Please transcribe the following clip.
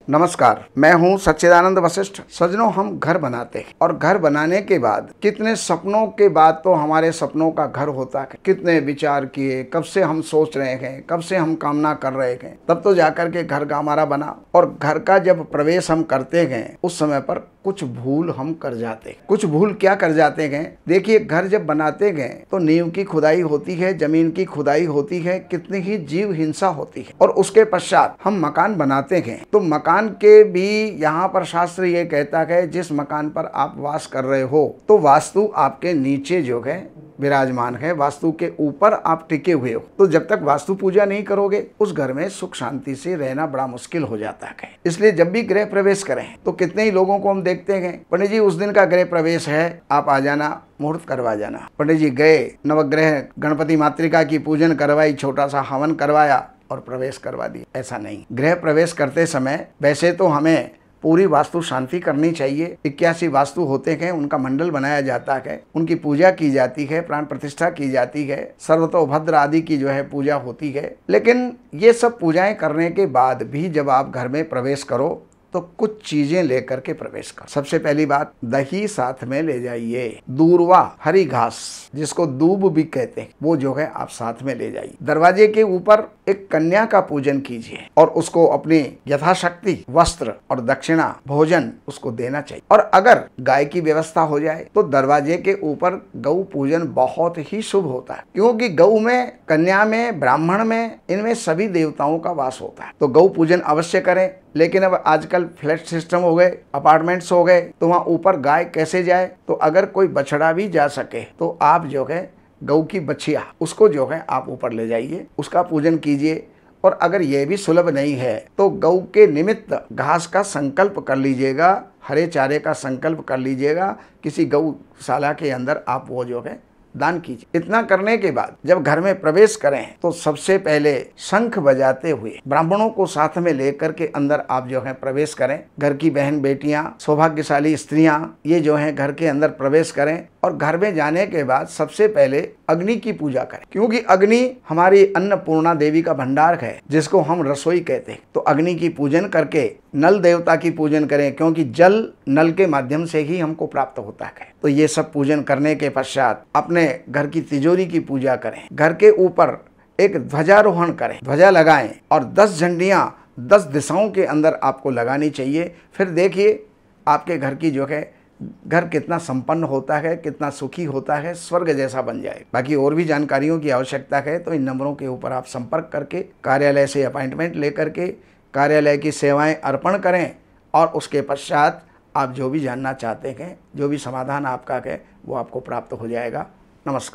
नमस्कार, मैं हूं सच्चिदानंद वशिष्ठ। सज्जनों, हम घर बनाते हैं और घर बनाने के बाद कितने सपनों के बाद तो हमारे सपनों का घर होता है। कितने विचार किए, कब से हम सोच रहे हैं, कब से हम कामना कर रहे हैं, तब तो जाकर के घर का हमारा बना। और घर का जब प्रवेश हम करते हैं उस समय पर कुछ भूल हम कर जाते हैं। कुछ भूल क्या कर जाते हैं? देखिए, घर जब बनाते हैं तो नींव की खुदाई होती है, जमीन की खुदाई होती है, कितनी ही जीव हिंसा होती है। और उसके पश्चात हम मकान बनाते हैं तो मकान के भी यहाँ पर शास्त्र ये कहता है जिस मकान पर आप वास कर रहे हो तो वास्तु आपके नीचे जो है विराजमान है, वास्तु के ऊपर आप टिके हुए हो। तो जब तक वास्तु पूजा नहीं करोगे उस घर में सुख शांति से रहना बड़ा मुश्किल हो जाता है। इसलिए जब भी गृह प्रवेश करें तो कितने ही लोगों को हम देखते हैं, पंडित जी उस दिन का गृह प्रवेश है, आप आ जाना, मुहूर्त करवा जाना। पंडित जी गए, नवग्रह गणपति मातृका की पूजन करवाई, छोटा सा हवन करवाया और प्रवेश करवा दिया। ऐसा नहीं। गृह प्रवेश करते समय वैसे तो हमें पूरी वास्तु शांति करनी चाहिए। 81 वास्तु होते हैं, उनका मंडल बनाया जाता है, उनकी पूजा की जाती है, प्राण प्रतिष्ठा की जाती है, सर्वतोभद्र आदि की जो है पूजा होती है। लेकिन ये सब पूजाएं करने के बाद भी जब आप घर में प्रवेश करो तो कुछ चीजें लेकर के प्रवेश करो। सबसे पहली बात, दही साथ में ले जाइए। दूर्वा, हरी घास जिसको दूब भी कहते हैं, वो जो है आप साथ में ले जाइए। दरवाजे के ऊपर एक कन्या का पूजन कीजिए और उसको अपनी यथाशक्ति वस्त्र और दक्षिणा भोजन उसको देना चाहिए। और अगर गाय की व्यवस्था हो जाए तो दरवाजे के ऊपर गौ पूजन बहुत ही शुभ होता है, क्योंकि गौ में, कन्या में, ब्राह्मण में, इनमें सभी देवताओं का वास होता है। तो गौ पूजन अवश्य करें। लेकिन अब आजकल फ्लैट सिस्टम हो गए, अपार्टमेंट्स हो गए, तो वहाँ ऊपर गाय कैसे जाए? तो अगर कोई बछड़ा भी जा सके तो आप जो है गौ की बछिया उसको जो है आप ऊपर ले जाइए, उसका पूजन कीजिए। और अगर यह भी सुलभ नहीं है तो गौ के निमित्त घास का संकल्प कर लीजिएगा, हरे चारे का संकल्प कर लीजिएगा, किसी गौशाला के अंदर आप वो जो है दान कीजिए। इतना करने के बाद जब घर में प्रवेश करें तो सबसे पहले शंख बजाते हुए ब्राह्मणों को साथ में लेकर के अंदर आप जो है प्रवेश करें। घर की बहन बेटियां, सौभाग्यशाली स्त्रियां ये जो है घर के अंदर प्रवेश करें। और घर में जाने के बाद सबसे पहले अग्नि की पूजा करें, क्योंकि अग्नि हमारी अन्नपूर्णा देवी का भंडार है जिसको हम रसोई कहते हैं। तो अग्नि की पूजन करके नल देवता की पूजन करें, क्योंकि जल नल के माध्यम से ही हमको प्राप्त होता है। तो ये सब पूजन करने के पश्चात अपने घर की तिजोरी की पूजा करें। घर के ऊपर एक ध्वजारोहण करें, ध्वजा लगाएं और 10 झंडियां 10 दिशाओं के अंदर आपको लगानी चाहिए। फिर देखिए आपके घर की जो है घर कितना संपन्न होता है, कितना सुखी होता है, स्वर्ग जैसा बन जाए। बाकी और भी जानकारियों की आवश्यकता है तो इन नंबरों के ऊपर आप संपर्क करके कार्यालय से अपॉइंटमेंट लेकर के कार्यालय की सेवाएं अर्पण करें और उसके पश्चात आप जो भी जानना चाहते हैं, जो भी समाधान आपका है वो आपको प्राप्त हो जाएगा। नमस्कार।